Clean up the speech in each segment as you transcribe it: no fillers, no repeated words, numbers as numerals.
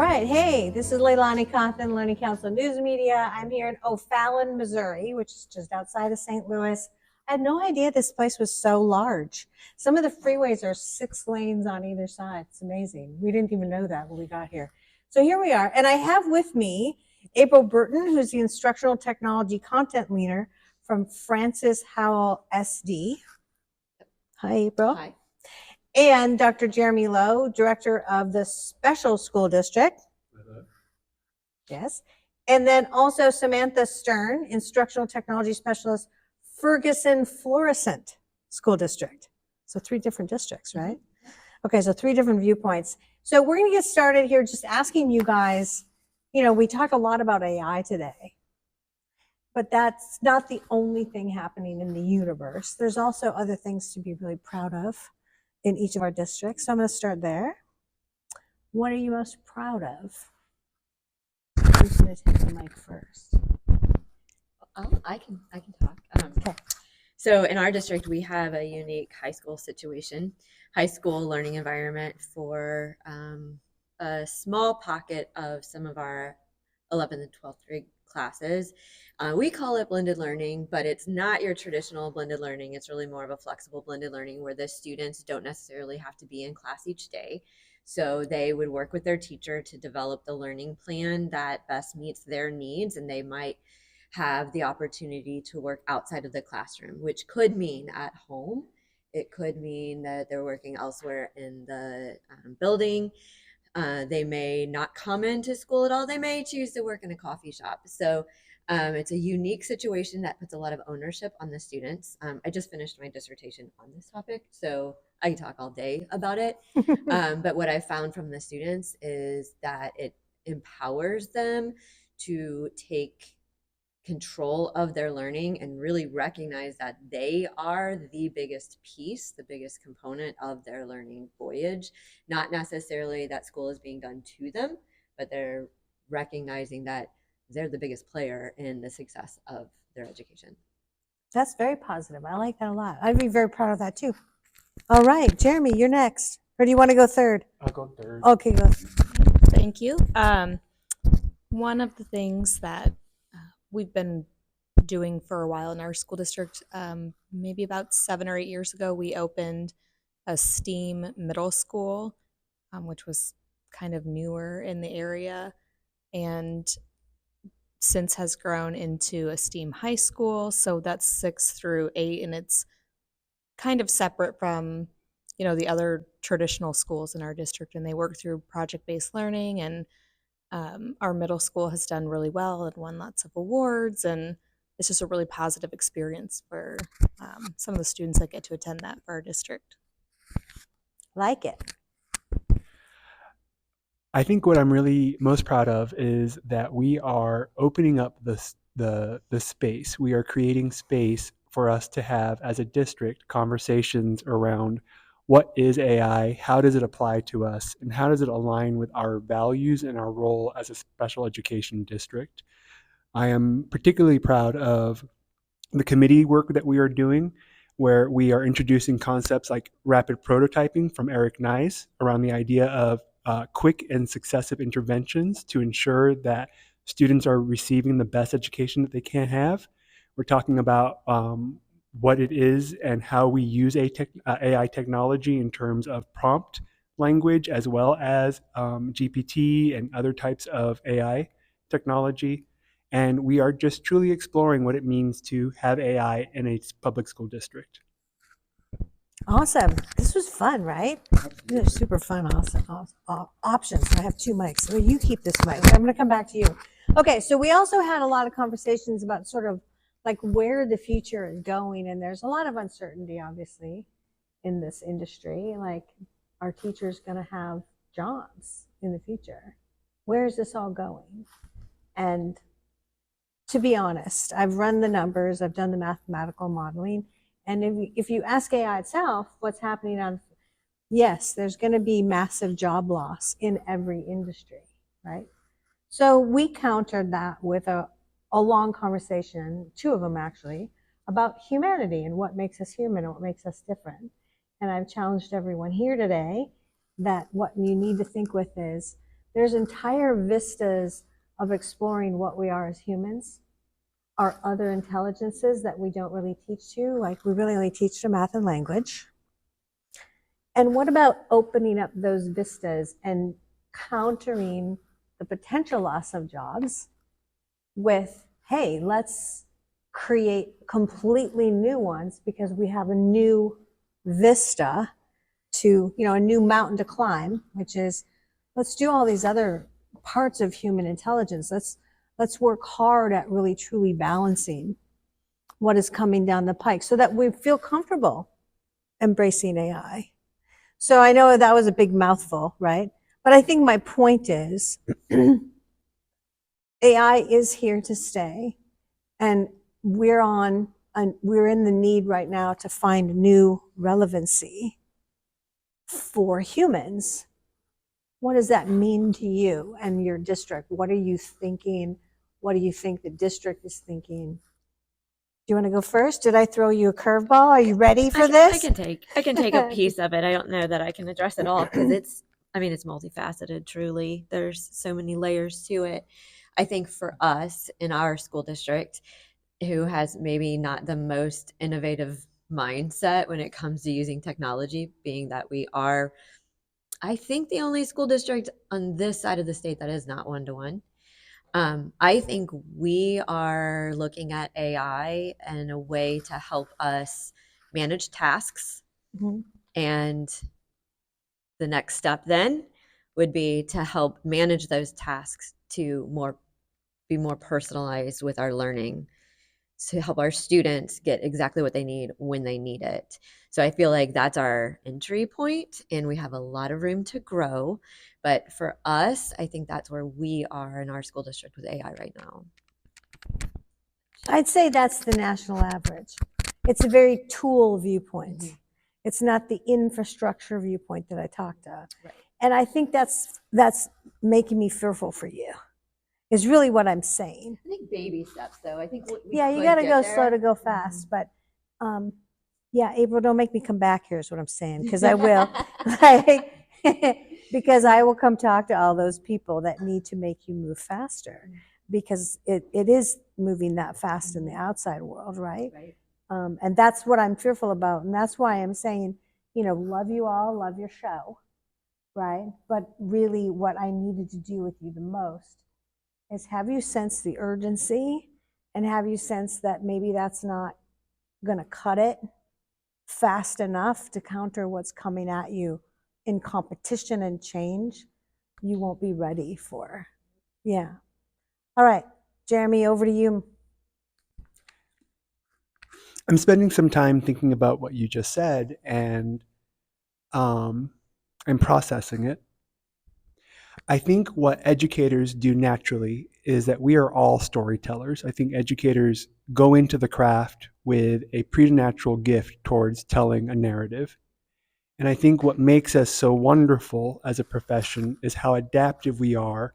right, hey, this is Leilani Cawthon, Learning Council News Media. I'm here in O'Fallon, Missouri, which is just outside of St. Louis. I had no idea this place was so large. Some of the freeways are 6 lanes on either side. It's amazing. We didn't even know that when we got here. So here we are, and I have with me April Burton, who's the Instructional Technology Content Leader from Francis Howell SD. Hi, April. Hi. And Dr. Jeremy Lowe, Director of the Special School District. Yes. And then also Samantha Stearn, Instructional Technology Specialist, Ferguson-Florissant School District. So 3 different districts, right? Okay, so 3 different viewpoints. So we're going to get started here just asking you guys, we talk a lot about AI today, but that's not the only thing happening in the universe. There's also other things to be really proud of in each of our districts. So I'm going to start there. What are you most proud of? Who's going to take the mic first? I can talk. Okay. So in our district, we have a unique high school situation, high school learning environment for a small pocket of some of our 11th and 12th grade classes. We call it blended learning, but it's not your traditional blended learning. It's really more of a flexible blended learning where the students don't necessarily have to be in class each day. So they would work with their teacher to develop the learning plan that best meets their needs, and they might have the opportunity to work outside of the classroom, which could mean at home. It could mean that they're working elsewhere in the building. They may not come into school at all. They may choose to work in a coffee shop. So it's a unique situation that puts a lot of ownership on the students. I just finished my dissertation on this topic, so I can talk all day about it. But what I found from the students is that it empowers them to take control of their learning and really recognize that they are the biggest piece, the biggest component of their learning voyage. Not necessarily that school is being done to them, but they're recognizing that they're the biggest player in the success of their education. That's very positive. I like that a lot. I'd be very proud of that too. All right, Jeremy, you're next. Or do you want to go third? I'll go third. Okay, go. Thank you. One of the things that we've been doing for a while in our school district, maybe about 7 or 8 years ago, we opened a STEAM middle school, which was kind of newer in the area, and since has grown into a STEAM high school. So that's 6 through 8, and it's kind of separate from the other traditional schools in our district, and they work through project-based learning, and our middle school has done really well and won lots of awards, and it's just a really positive experience for some of the students that get to attend that for our district. Like it. I think what I'm really most proud of is that we are opening up the space. We are creating space for us to have, as a district, conversations around what is AI, how does it apply to us, and how does it align with our values and our role as a special education district. I am particularly proud of the committee work that we are doing, where we are introducing concepts like rapid prototyping from Eric Nice around the idea of quick and successive interventions to ensure that students are receiving the best education that they can have. We're talking about what it is and how we use AI technology in terms of prompt language, as well as GPT and other types of AI technology. And we are just truly exploring what it means to have AI in a public school district. Awesome. This was fun, right? These are super fun, awesome options. I have 2 mics. So you keep this mic. I'm going to come back to you. Okay, so we also had a lot of conversations about sort of like where the future is going, and there's a lot of uncertainty, obviously, in this industry. Like, are teachers going to have jobs in the future? Where is this all going? And to be honest, I've run the numbers, I've done the mathematical modeling, and if you ask AI itself what's happening yes, there's going to be massive job loss in every industry, right? So we countered that with a long conversation, 2 of them actually, about humanity and what makes us human and what makes us different. And I've challenged everyone here today that what you need to think with is There's entire vistas of exploring what we are as humans, our other intelligences that we don't really teach to, like we really only teach to math and language. And what about opening up those vistas and countering the potential loss of jobs with, hey, let's create completely new ones because we have a new vista to, a new mountain to climb, which is, let's do all these other parts of human intelligence. Let's work hard at really truly balancing what is coming down the pike so that we feel comfortable embracing AI. So I know that was a big mouthful, right? But I think my point is AI is here to stay, and we're in the need right now to find new relevancy for humans. What does that mean to you and your district? What are you thinking? What do you think the district is thinking? Do you want to go first? Did I throw you a curveball? Are you ready for this? I can take a piece of it. I don't know that I can address it all because it's multifaceted, truly. There's so many layers to it. I think for us in our school district, who has maybe not the most innovative mindset when it comes to using technology, being that we are, I think, the only school district on this side of the state that is not one-to-one. I think we are looking at AI in a way to help us manage tasks. Mm-hmm. And the next step then would be to help manage those tasks to be more personalized with our learning, to help our students get exactly what they need when they need it. So I feel like that's our entry point, and we have a lot of room to grow. But for us, I think that's where we are in our school district with AI right now. I'd say that's the national average. It's a very tool viewpoint. Mm-hmm. It's not the infrastructure viewpoint that I talked about. Right. And I think that's making me fearful for you, is really what I'm saying. I think baby steps, though. I think you got to go slow to go fast. Mm-hmm. But April, don't make me come back here is what I'm saying, because I will. Because I will come talk to all those people that need to make you move faster, because it is moving that fast in the outside world, right? Right. And that's what I'm fearful about. And that's why I'm saying, love you all, love your show, right? But really what I needed to do with you the most is have you sense the urgency, and have you sense that maybe that's not going to cut it fast enough to counter what's coming at you in competition and change you won't be ready for. Yeah. All right, Jeremy, over to you. I'm spending some time thinking about what you just said, and I'm processing it. I think what educators do naturally is that we are all storytellers. I think educators go into the craft with a preternatural gift towards telling a narrative. And I think what makes us so wonderful as a profession is how adaptive we are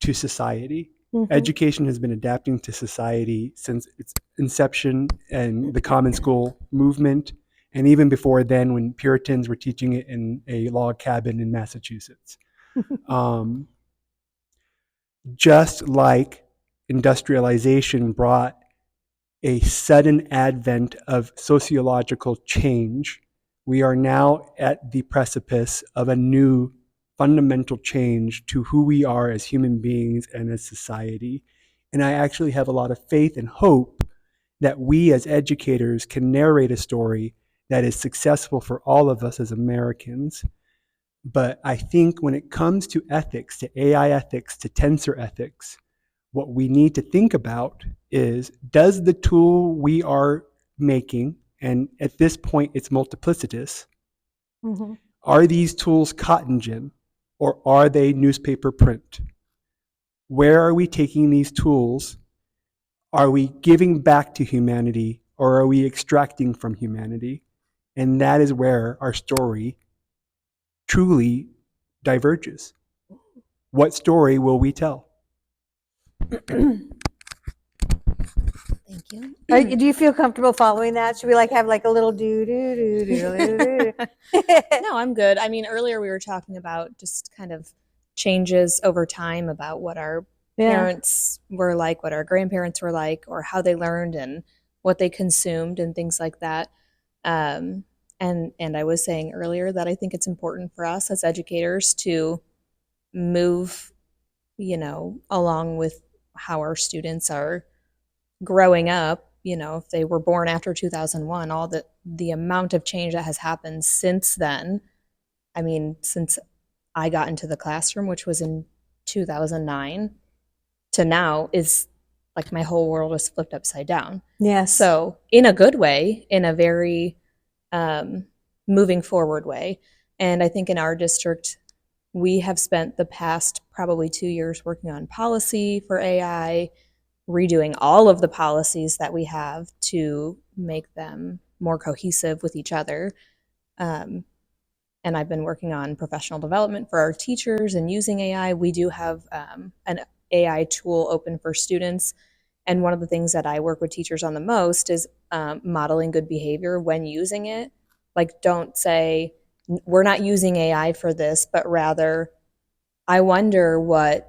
to society. Mm-hmm. Education has been adapting to society since its inception and the Common School movement, and even before then when Puritans were teaching it in a log cabin in Massachusetts. Just like industrialization brought a sudden advent of sociological change, we are now at the precipice of a new fundamental change to who we are as human beings and as society. And I actually have a lot of faith and hope that we as educators can narrate a story that is successful for all of us as Americans. But I think when it comes to ethics, to AI ethics, to tensor ethics, what we need to think about is, does the tool we are making, and at this point it's multiplicitous, mm-hmm. Are these tools cotton gin or are they newspaper print? Where are we taking these tools? Are we giving back to humanity or are we extracting from humanity? And that is where our story truly diverges. What story will we tell? Thank you. Do you feel comfortable following that? Should we have a little do? No, I'm good. I mean, earlier we were talking about just kind of changes over time about what our parents were like, what our grandparents were like, or how they learned and what they consumed and things like that. And I was saying earlier that I think it's important for us as educators to move, along with how our students are growing up. If they were born after 2001, all the amount of change that has happened since then. I mean, since I got into the classroom, which was in 2009, to now is like my whole world is flipped upside down. Yes. So in a good way, in a very moving forward way. And I think in our district, we have spent the past probably 2 years working on policy for AI, redoing all of the policies that we have to make them more cohesive with each other. And I've been working on professional development for our teachers and using AI. We do have an AI tool open for students. And one of the things that I work with teachers on the most is modeling good behavior when using it. Like, don't say, we're not using AI for this, but rather, I wonder what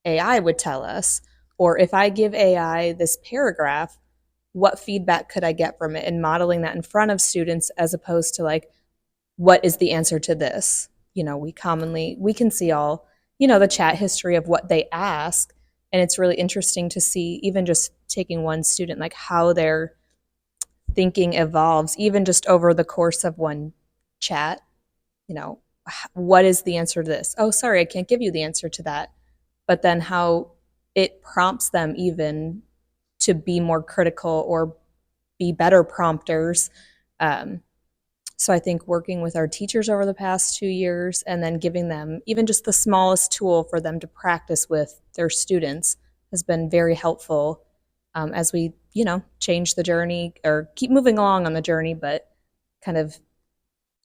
AI would tell us. Or if I give AI this paragraph, what feedback could I get from it? And modeling that in front of students as opposed to like, what is the answer to this? We can see all, the chat history of what they ask. And it's really interesting to see, even just taking one student, like how their thinking evolves, even just over the course of one chat. What is the answer to this? Oh, sorry, I can't give you the answer to that. But then how it prompts them even to be more critical or be better prompters. So I think working with our teachers over the past 2 years and then giving them even just the smallest tool for them to practice with their students has been very helpful as we, change the journey or keep moving along on the journey, but kind of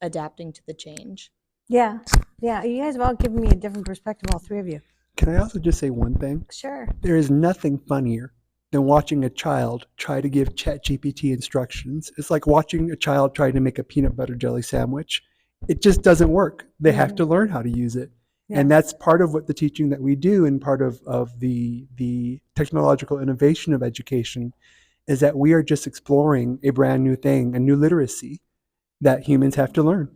adapting to the change. Yeah. Yeah. You guys have all given me a different perspective, all three of you. Can I also just say one thing? Sure. There is nothing funnier than watching a child try to give ChatGPT instructions. It's like watching a child trying to make a peanut butter jelly sandwich. It just doesn't work. They have to learn how to use it. Yeah. And that's part of what the teaching that we do and part of the technological innovation of education is that we are just exploring a brand new thing, a new literacy that humans have to learn.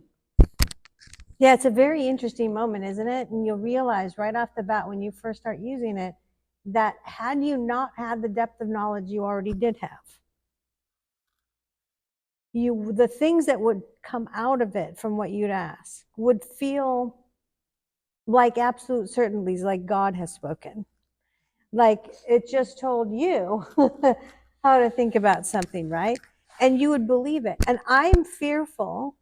Yeah, it's a very interesting moment, isn't it? And you'll realize right off the bat when you first start using it, that had you not had the depth of knowledge you already did have, the things that would come out of it from what you'd ask would feel like absolute certainties, like God has spoken. Like it just told you how to think about something, right? And you would believe it. And I'm fearful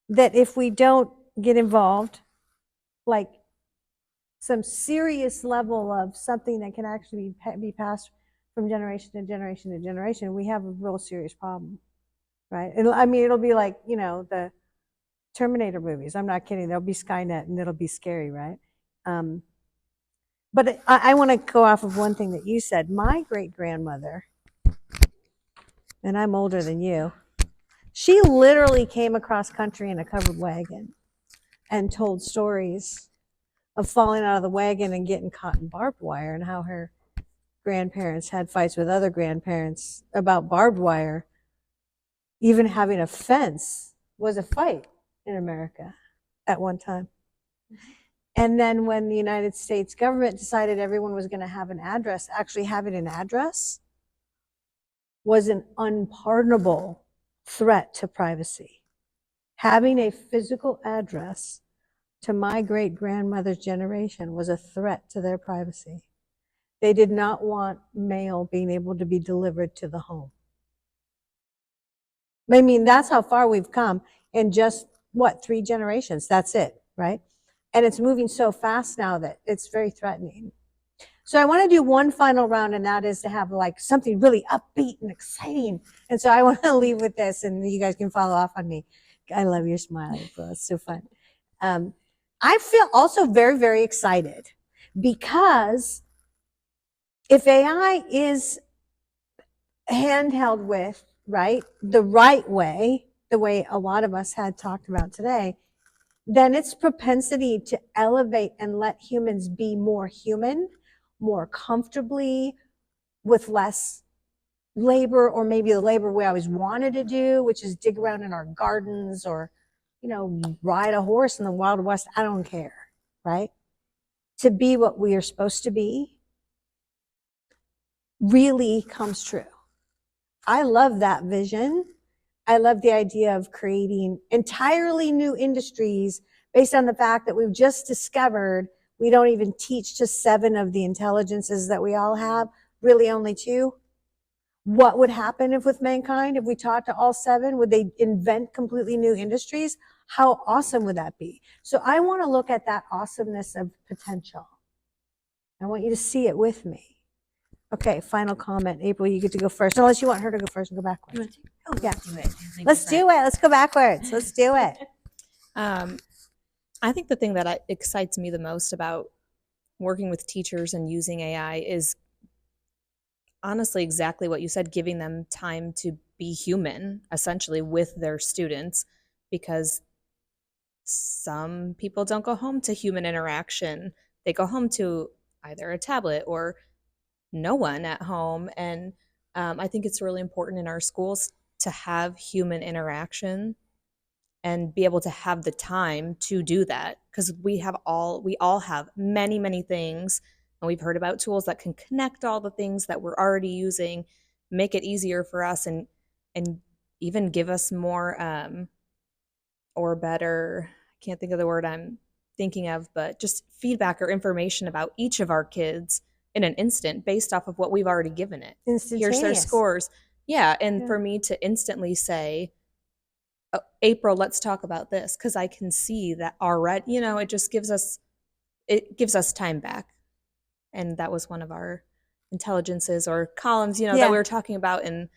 that if we don't get involved, like some serious level of something that can actually be passed from generation to generation to generation, we have a real serious problem, right? It'll be like, the Terminator movies. I'm not kidding. There'll be Skynet and it'll be scary, right? But I want to go off of one thing that you said. My great-grandmother, and I'm older than you, she literally came across country in a covered wagon and told stories of falling out of the wagon and getting caught in barbed wire and how her grandparents had fights with other grandparents about barbed wire. Even having a fence was a fight in America at one time. And then when the United States government decided everyone was going to have an address, actually having an address was an unpardonable threat to privacy. Having a physical address to my great-grandmother's generation was a threat to their privacy. They did not want mail being able to be delivered to the home. I mean, that's how far we've come in just, 3 generations? That's it, right? And it's moving so fast now that it's very threatening. So I want to do one final round, and that is to have like something really upbeat and exciting. And so I want to leave with this, and you guys can follow off on me. I love your smile, bro. It's so fun. I feel also very, very excited because if AI is handheld with, right, the right way, the way a lot of us had talked about today, then its propensity to elevate and let humans be more human, more comfortably, with less labor, or maybe the labor we always wanted to do, which is dig around in our gardens or, ride a horse in the Wild West. I don't care, right? To be what we are supposed to be really comes true. I love that vision. I love the idea of creating entirely new industries based on the fact that we've just discovered we don't even teach just 7 of the intelligences that we all have, really only 2. What would happen if with mankind, if we taught to all 7? Would they invent completely new industries? How awesome would that be? So I want to look at that awesomeness of potential. I want you to see it with me. Okay, final comment. April, you get to go first. Unless you want her to go first and go backwards. Oh, yeah. Let's do it. Let's go backwards. Let's do it. I think the thing that excites me the most about working with teachers and using AI is honestly exactly what you said, giving them time to be human, essentially, with their students, because some people don't go home to human interaction. They go home to either a tablet or no one at home. And I think it's really important in our schools to have human interaction and be able to have the time to do that, because we all have many things, and we've heard about tools that can connect all the things that we're already using, make it easier for us, and even give us more or better, I can't think of the word I'm thinking of, but just feedback or information about each of our kids in an instant based off of what we've already given it. Here's their Instantaneous. scores. Yeah, and for me to instantly say, oh, April, let's talk about this, because I can see that already, it just gives us time back. And that was one of our intelligences or columns, that we were talking about. And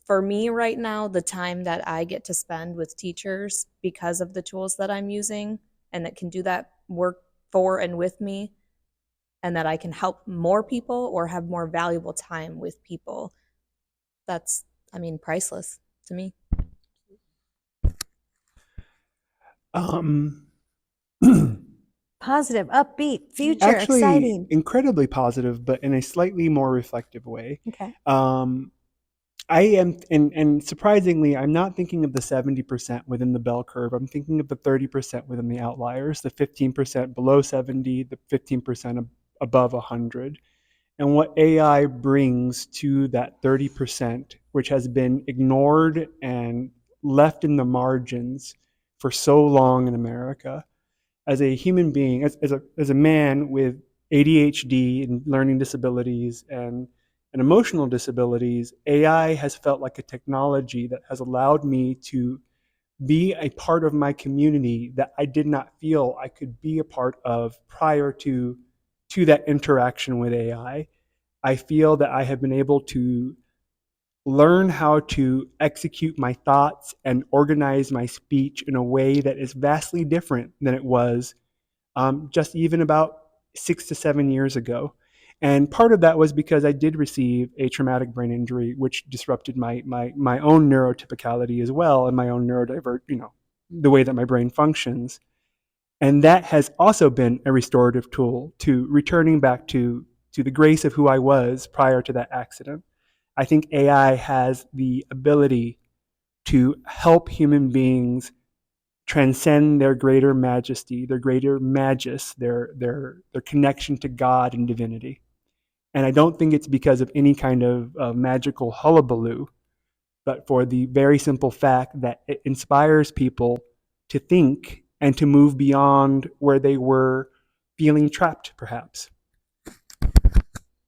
for me right now, the time that I get to spend with teachers because of the tools that I'm using and that can do that work for and with me, and that I can help more people or have more valuable time with people, that's, priceless to me. Positive, upbeat, future, Actually, exciting. incredibly positive, but in a slightly more reflective way. Okay. I am, and surprisingly, I'm not thinking of the 70% within the bell curve. I'm thinking of the 30% within the outliers, the 15% below 70, the 15% above 100. And what AI brings to that 30%, which has been ignored and left in the margins for so long in America, as a human being, as a man with ADHD and learning disabilities and emotional disabilities, AI has felt like a technology that has allowed me to be a part of my community that I did not feel I could be a part of prior to that interaction with AI. I feel that I have been able to learn how to execute my thoughts and organize my speech in a way that is vastly different than it was just even about 6 to 7 years ago. And part of that was because I did receive a traumatic brain injury, which disrupted my own neurotypicality as well, and my own the way that my brain functions. And that has also been a restorative tool to returning back to the grace of who I was prior to that accident. I think AI has the ability to help human beings transcend their greater majesty, their greater magus, their connection to God and divinity. And I don't think it's because of any kind of magical hullabaloo, but for the very simple fact that it inspires people to think and to move beyond where they were feeling trapped, perhaps.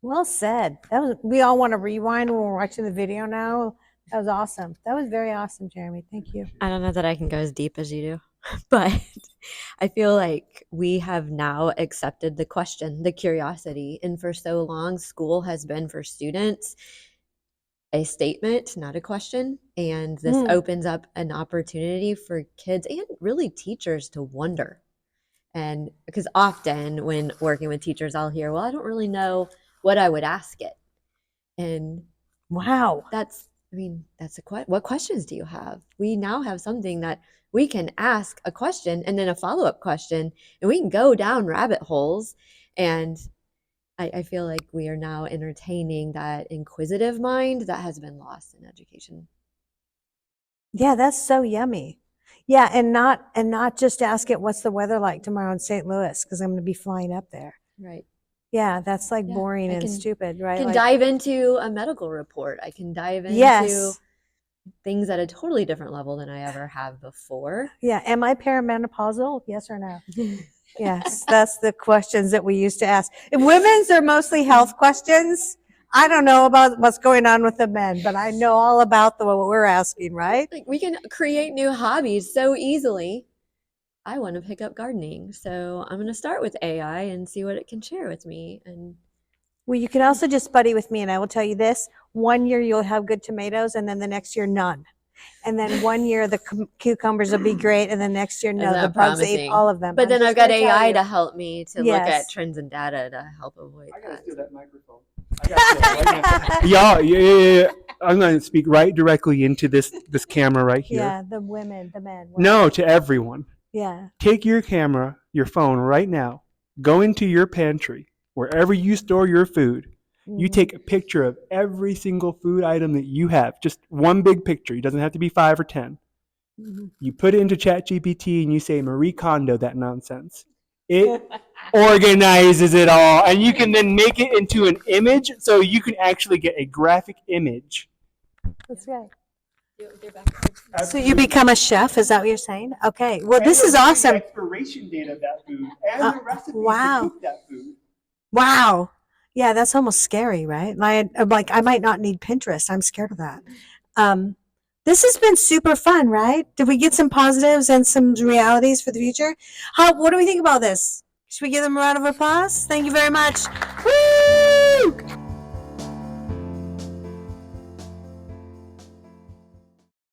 Well said. We all want to rewind when we're watching the video now. That was awesome. That was very awesome, Jeremy. Thank you. I don't know that I can go as deep as you do, but I feel like we have now accepted the question, the curiosity. And for so long, school has been for students a statement, not a question. And this opens up an opportunity for kids and really teachers to wonder. And because often when working with teachers, I'll hear, well, I don't really know what I would ask it. And wow, that's a question. What questions do you have? We now have something that we can ask a question and then a follow-up question, and we can go down rabbit holes. And I feel like we are now entertaining that inquisitive mind that has been lost in education. Yeah, that's so yummy. Yeah, and not just ask it what's the weather like tomorrow in St. Louis, because I'm going to be flying up there. Right. Yeah, that's like Yeah, boring I and can- stupid, right? I can Like, dive into a medical report. I can dive into yes. things at a totally different level than I ever have before. Yeah, am I perimenopausal? Yes or no? Yes, that's the questions that we used to ask. If women's are mostly health questions. I don't know about what's going on with the men, but I know all about what we're asking, right? Like, we can create new hobbies so easily. I want to pick up gardening, so I'm going to start with AI and see what it can share with me. And Well, you can also just buddy with me, and I will tell you this: 1 year you'll have good tomatoes, and then the next year none. And then 1 year the cucumbers will be great, and then next year no. Isn't The that bugs ate promising? all of them. But I'm then just I've got gonna tell AI you. to help me to look at Yes. trends and data to help avoid I gotta that. steal that microphone. I gotta steal it right now. Y'all, yeah. I'm going to speak right directly into this camera right here. Yeah, the women, the men. No, to everyone. Yeah. Take your camera, your phone right now. Go into your pantry, wherever you store your food. You Mhm. take a picture of every single food item that you have. Just one big picture. It doesn't have to be 5 or 10. Mhm. You put it into ChatGPT and you say, Marie Kondo that nonsense. It organizes it all. And you can then make it into an image so you can actually get a graphic image. That's right. So you become a chef? Is that what you're saying? Okay. Well, And this you'll is see the awesome. expiration date of that food and the recipes wow. to cook that food. Wow. Yeah, that's almost scary, right? I'm like, I might not need Pinterest. I'm scared of that. This has been super fun, right? Did we get some positives and some realities for the future? What do we think about this? Should we give them a round of applause? Thank you very much.